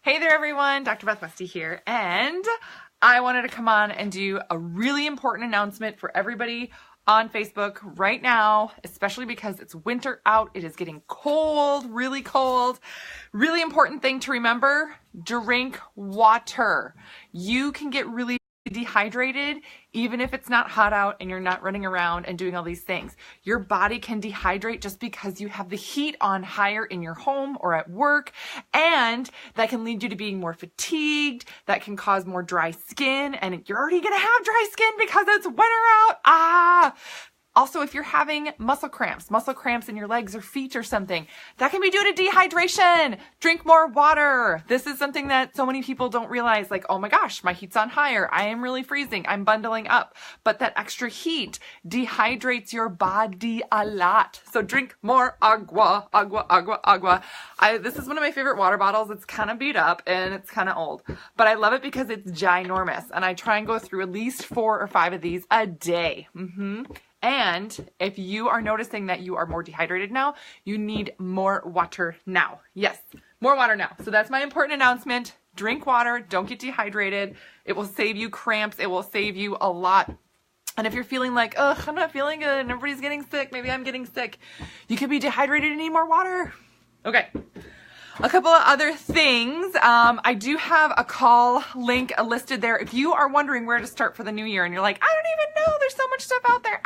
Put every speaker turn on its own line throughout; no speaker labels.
Hey there everyone, Dr. Beth Westy here, and I wanted to come on and do a really important announcement for everybody on Facebook right now, especially because it's winter out, it is getting cold, really cold. Really important thing to remember, drink water. You can get really dehydrated even if it's not hot out and you're not running around and doing all these things. Your body can dehydrate just because you have the heat on higher in your home or at work, and that can lead you to being more fatigued. That can cause more dry skin, and you're already gonna have dry skin because it's winter out. Also, if you're having muscle cramps in your legs or feet or something, that can be due to dehydration. Drink more water. This is something that so many people don't realize, like, oh my gosh, my heat's on higher. I am really freezing. I'm bundling up. But that extra heat dehydrates your body a lot. So drink more agua. This is one of my favorite water bottles. It's kind of beat up and it's kind of old, but I love it because it's ginormous. And I try and go through at least 4 or 5 of these a day. And if you are noticing that you are more dehydrated now, you need more water now. Yes, more water now. So that's my important announcement. Drink water. Don't get dehydrated. It will save you cramps. It will save you a lot. And if you're feeling like, ugh, I'm not feeling good and everybody's getting sick, maybe I'm getting sick, you could be dehydrated and need more water. Okay. A couple of other things. I do have a call link listed there. If you are wondering where to start for the new year and you're like, I don't even know, there's so much stuff out there.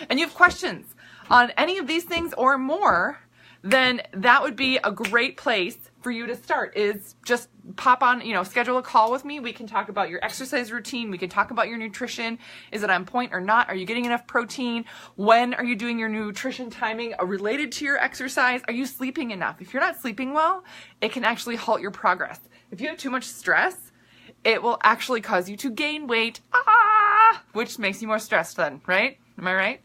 And you have questions on any of these things or more, then that would be a great place for you to start, is just pop on, schedule a call with me. We can talk about your exercise routine. We can talk about your nutrition. Is it on point or not? Are you getting enough protein? When are you doing your nutrition timing related to your exercise? Are you sleeping enough? If you're not sleeping well, it can actually halt your progress. If you have too much stress, it will actually cause you to gain weight, which makes you more stressed then, right? Am I right?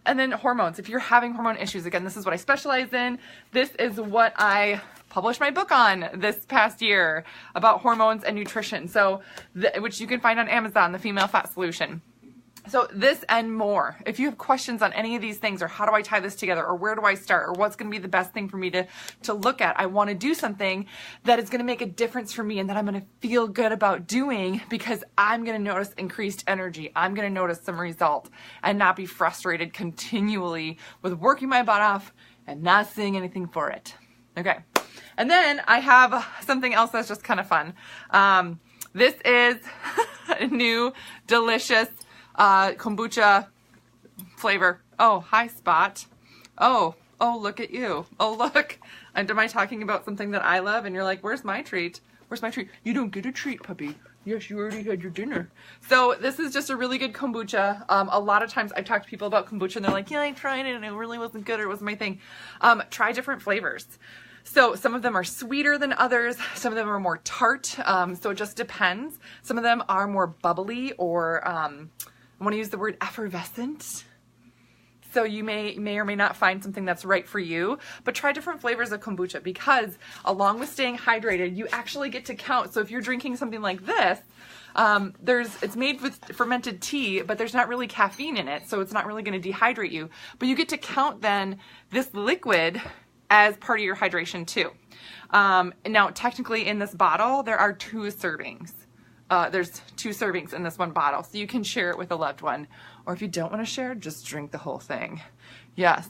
And then hormones. If you're having hormone issues, again, this is what I specialize in. This is what I published my book on this past year about hormones and nutrition. So, which you can find on Amazon, The Female Fat Solution. So this and more. If you have questions on any of these things, or how do I tie this together, or where do I start, or what's going to be the best thing for me to look at, I want to do something that is going to make a difference for me and that I'm going to feel good about doing, because I'm going to notice increased energy. I'm going to notice some result and not be frustrated continually with working my butt off and not seeing anything for it. Okay. And then I have something else that's just kind of fun. This is a new delicious kombucha flavor. Oh, hi, Spot. Oh, look at you. Oh, look. Am I talking about something that I love? And you're like, where's my treat? Where's my treat? You don't get a treat, puppy. Yes, you already had your dinner. So this is just a really good kombucha. A lot of times I've talked to people about kombucha and they're like, yeah, I tried it and it really wasn't good, or it wasn't my thing. Try different flavors. So some of them are sweeter than others. Some of them are more tart. So it just depends. Some of them are more bubbly, or I want to use the word effervescent. So you may or may not find something that's right for you, but try different flavors of kombucha, because along with staying hydrated, you actually get to count. So if you're drinking something like this, it's made with fermented tea, but there's not really caffeine in it, so it's not really going to dehydrate you. But you get to count then this liquid as part of your hydration too. Now, technically in this bottle, there are 2 servings. There's 2 servings in this one bottle, so you can share it with a loved one. Or if you don't want to share, just drink the whole thing. Yes.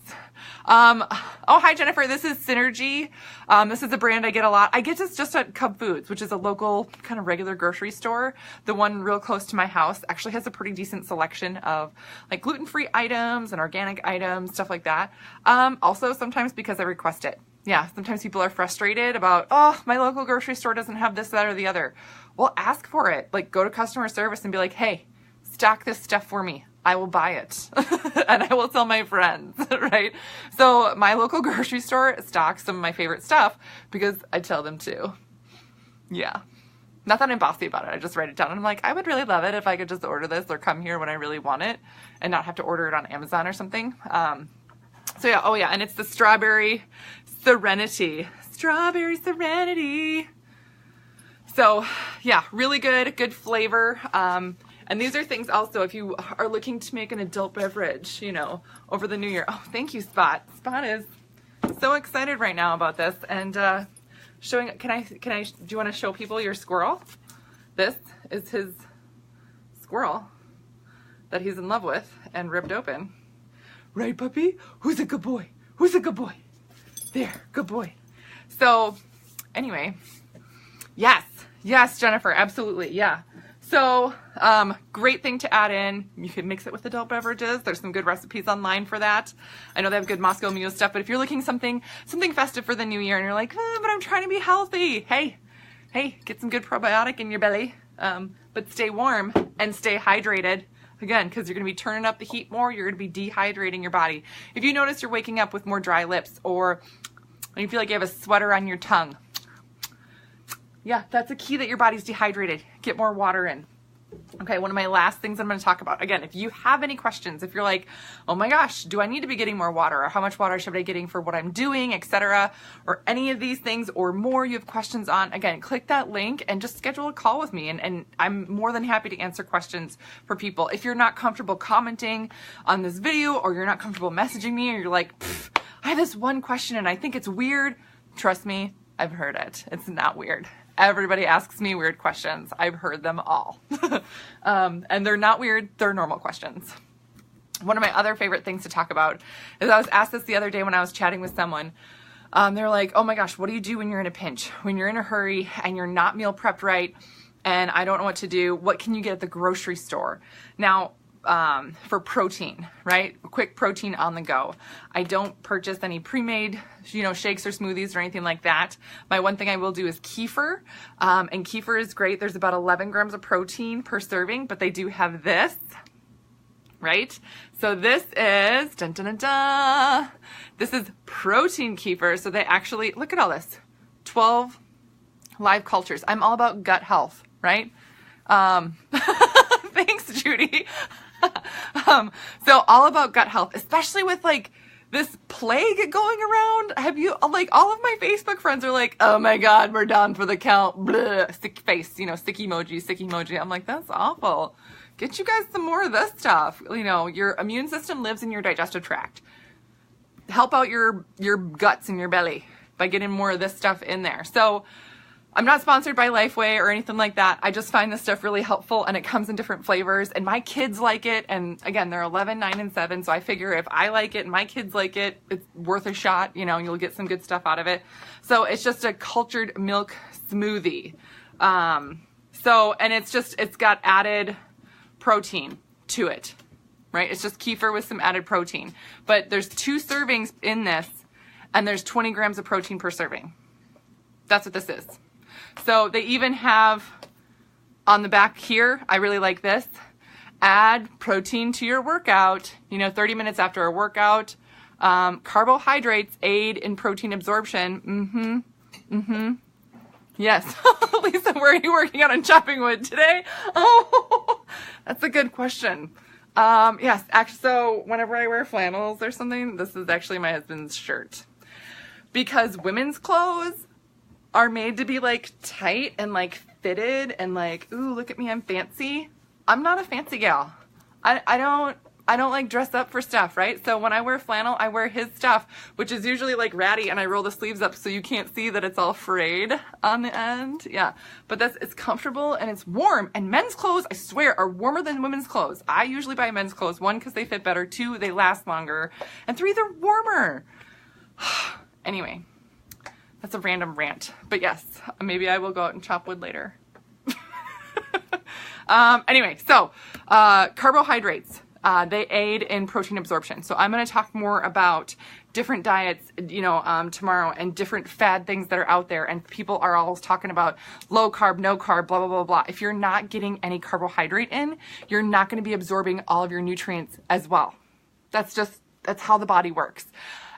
Oh, hi, Jennifer. This is Synergy. This is a brand I get a lot. I get this just at Cub Foods, which is a local kind of regular grocery store. The one real close to my house actually has a pretty decent selection of like gluten-free items and organic items, stuff like that. Also, sometimes because I request it. Yeah, sometimes people are frustrated about, oh, my local grocery store doesn't have this, that, or the other. Well, ask for it. Like, go to customer service and be like, hey, stock this stuff for me. I will buy it and I will tell my friends, right? So my local grocery store stocks some of my favorite stuff because I tell them to. Yeah. Not that I'm bossy about it. I just write it down and I'm like, I would really love it if I could just order this or come here when I really want it and not have to order it on Amazon or something. So yeah, oh yeah, and it's the Strawberry Serenity. Strawberry Serenity. So yeah, really good flavor. And these are things also, if you are looking to make an adult beverage, over the new year. Oh, thank you, Spot. Spot is so excited right now about this and showing, do you want to show people your squirrel? This is his squirrel that he's in love with and ripped open. Right, puppy? Who's a good boy? Who's a good boy? There, good boy. So anyway, yes, Jennifer, absolutely, yeah. So great thing to add in. You can mix it with adult beverages. There's some good recipes online for that. I know they have good Moscow Mule stuff, but if you're looking something festive for the new year and you're like, but I'm trying to be healthy. Hey, get some good probiotic in your belly, but stay warm and stay hydrated. Again, because you're going to be turning up the heat more, you're going to be dehydrating your body. If you notice you're waking up with more dry lips or you feel like you have a sweater on your tongue, yeah, that's a key that your body's dehydrated. Get more water in. Okay, one of my last things I'm going to talk about. Again, if you have any questions, if you're like, oh my gosh, do I need to be getting more water? Or how much water should I be getting for what I'm doing, etc., or any of these things or more you have questions on, again, click that link and just schedule a call with me. And I'm more than happy to answer questions for people. If you're not comfortable commenting on this video or you're not comfortable messaging me or you're like, I have this one question and I think it's weird, trust me, I've heard it. It's not weird. Everybody asks me weird questions. I've heard them all. And they're not weird, they're normal questions. One of my other favorite things to talk about is I was asked this the other day when I was chatting with someone. They're like, oh my gosh, what do you do when you're in a pinch? When you're in a hurry and you're not meal prepped right and I don't know what to do, what can you get at the grocery store? Now, for protein, right? Quick protein on the go. I don't purchase any pre-made, shakes or smoothies or anything like that. My one thing I will do is kefir. And kefir is great. There's about 11 grams of protein per serving, but they do have this, right? So this is, dun, dun, dun, dun. This is protein kefir. So they actually, look at all this, 12 live cultures. I'm all about gut health, right? Thanks, Judy. So all about gut health, especially with like this plague going around. Have you, like, all of my Facebook friends are like, oh my God, we're down for the count. Blah, sick face, sick emoji. I'm like, that's awful. Get you guys some more of this stuff. Your immune system lives in your digestive tract. Help out your guts and your belly by getting more of this stuff in there. So I'm not sponsored by Lifeway or anything like that. I just find this stuff really helpful and it comes in different flavors and my kids like it. And again, they're 11, 9, and 7. So I figure if I like it and my kids like it, it's worth a shot. You'll get some good stuff out of it. So it's just a cultured milk smoothie. And it's got added protein to it, right? It's just kefir with some added protein, but there's 2 servings in this and there's 20 grams of protein per serving. That's what this is. So they even have on the back here, I really like this, add protein to your workout, 30 minutes after a workout. Carbohydrates aid in protein absorption. Yes. Lisa, where are you working out on chopping wood today? Oh, that's a good question. Yes, actually, so whenever I wear flannels or something, this is actually my husband's shirt. Because women's clothes are made to be like tight and like fitted and like, ooh, look at me, I'm fancy. I'm not a fancy gal. I don't like dress up for stuff, right? So when I wear flannel, I wear his stuff, which is usually like ratty, and I roll the sleeves up so you can't see that it's all frayed on the end. Yeah, but it's comfortable and it's warm. And men's clothes, I swear, are warmer than women's clothes. I usually buy men's clothes. 1, because they fit better. 2, they last longer. And 3, they're warmer. Anyway. That's a random rant, but yes, maybe I will go out and chop wood later. Anyway, so carbohydrates, they aid in protein absorption. So I'm going to talk more about different diets, tomorrow, and different fad things that are out there. And people are always talking about low carb, no carb, blah, blah, blah, blah. If you're not getting any carbohydrate in, you're not going to be absorbing all of your nutrients as well. That's how the body works.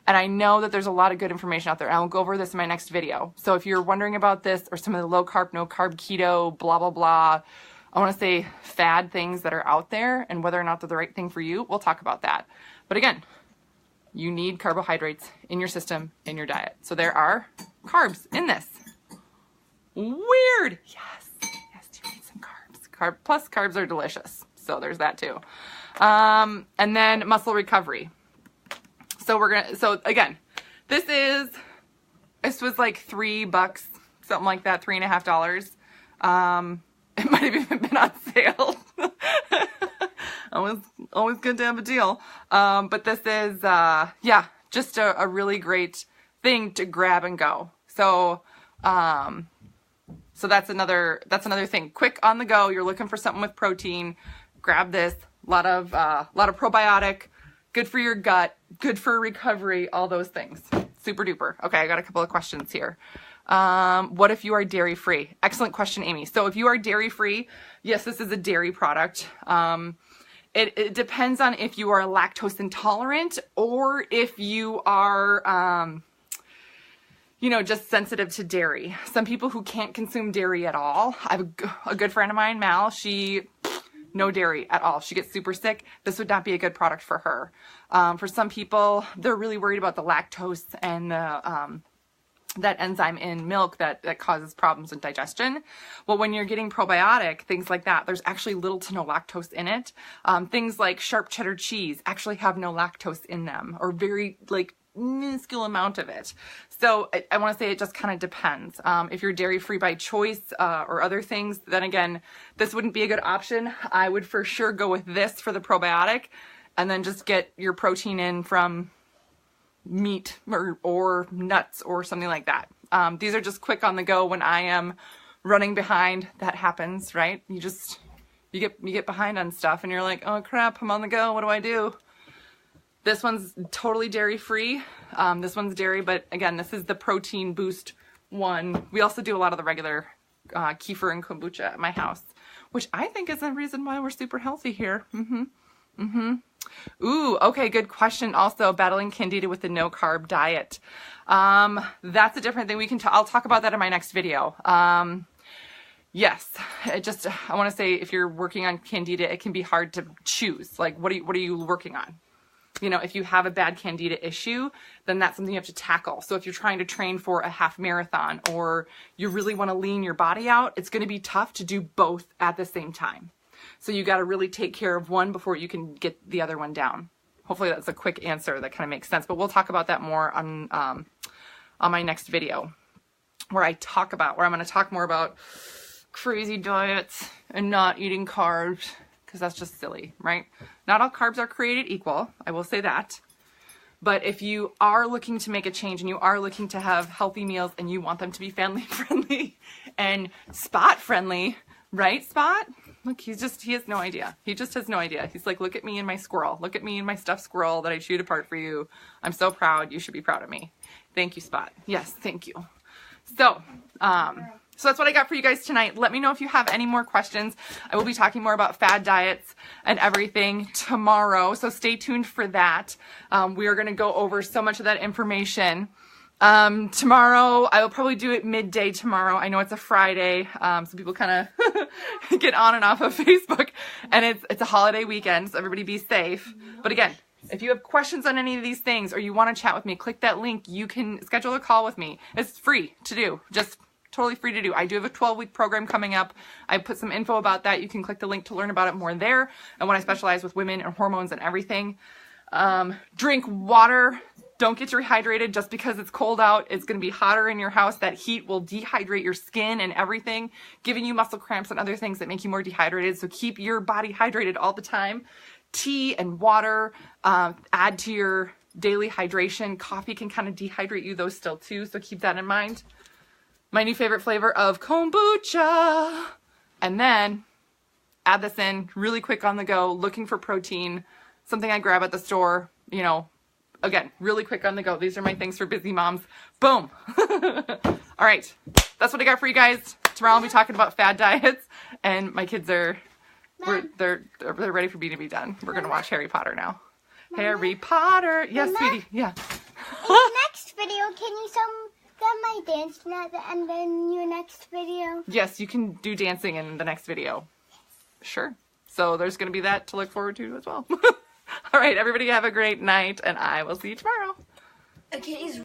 And I know that there's a lot of good information out there. And I'll go over this in my next video. So if you're wondering about this or some of the low carb, no carb, keto, blah, blah, blah, I want to say fad things that are out there and whether or not they're the right thing for you, we'll talk about that. But again, you need carbohydrates in your system, in your diet. So there are carbs in this. Weird. Yes, you need some carbs. Plus carbs are delicious. So there's that too. And then muscle recovery. So again, this is This was like $3, something like that, $3.50. It might have even been on sale. Always good to have a deal. But this is, yeah, just a really great thing to grab and go. So, so that's another thing. Quick on the go. You're looking for something with protein. Grab this. A lot of probiotic. Good for your gut. Good for recovery. All those things. Super duper. Okay, I got a couple of questions here. What if you are dairy free? Excellent question, Amy. So if you are dairy free, yes, this is a dairy product. It depends on if you are lactose intolerant or if you are, you know, just sensitive to dairy. Some people who can't consume dairy at all. I have a good friend of mine, Mal. No dairy at all. She gets super sick. This would not be a good product for her. For some people, they're really worried about the lactose and the, that enzyme in milk that causes problems with digestion. Well, when you're getting probiotic, things like that, there's actually little to no lactose in it. Things like sharp cheddar cheese actually have no lactose in them, or very like minuscule amount of it. So I want to say it just kind of depends. If you're dairy free by choice or other things, then again, this wouldn't be a good option. I would for sure go with this for the probiotic, and then just get your protein in from meat or nuts or something like that. These are just quick on the go when I am running behind. That happens, right? You get behind on stuff and you're like, oh crap, I'm on the go. What do I do? This one's totally dairy free. This one's dairy, but again, this is the protein boost one. We also do a lot of the regular kefir and kombucha at my house, which I think is the reason why we're super healthy here. Ooh, okay, good question. Also, battling candida with the no carb diet. That's a different thing. I'll talk about that in my next video. Yes, I want to say if you're working on candida, it can be hard to choose. Like, what are you working on? You know, if you have a bad candida issue, then that's something you have to tackle. So if you're trying to train for a half marathon or you really want to lean your body out, it's going to be tough to do both at the same time. So you got to really take care of one before you can get the other one down. Hopefully that's a quick answer that kind of makes sense, but we'll talk about that more on my next video where I'm going to talk more about crazy diets and not eating carbs, because that's just silly, right? Not all carbs are created equal. I will say that. But if you are looking to make a change and you are looking to have healthy meals and you want them to be family friendly and spot friendly, right, Spot? Look, he has no idea. He just has no idea. He's like, look at me and my squirrel. Look at me and my stuffed squirrel that I chewed apart for you. I'm so proud. You should be proud of me. Thank you, Spot. Yes, thank you. So that's what I got for you guys tonight. Let me know if you have any more questions. I will be talking more about fad diets and everything tomorrow, so stay tuned for that. We are going to go over so much of that information. Tomorrow, I will probably do it midday tomorrow. I know it's a Friday, so people kind of get on and off of Facebook, and it's a holiday weekend, so everybody be safe. But again, if you have questions on any of these things or you want to chat with me, click that link. You can schedule a call with me. It's free to do. Just totally free to do. I do have a 12-week program coming up. I put some info about that. You can click the link to learn about it more there. And when I specialize with women and hormones and everything. Drink water. Don't get rehydrated just because it's cold out. It's going to be hotter in your house. That heat will dehydrate your skin and everything, giving you muscle cramps and other things that make you more dehydrated. So keep your body hydrated all the time. Tea and water, add to your daily hydration. Coffee can kind of dehydrate you, those still too. So keep that in mind. My new favorite flavor of kombucha. And then add this in really quick on the go, looking for protein, something I grab at the store, you know, again, really quick on the go. These are my things for busy moms. Boom. All right. That's what I got for you guys. Tomorrow I'll be talking about fad diets, and my kids they're ready for me to be done. We're going to watch Harry Potter now. Mama? Harry Potter. Yes, Mama? Sweetie. Yeah.
In the next video, can you get my dancing at the end in your next video?
Yes, you can do dancing in the next video. Sure. So there's going to be that to look forward to as well. All right, everybody have a great night, and I will see you tomorrow.
Okay.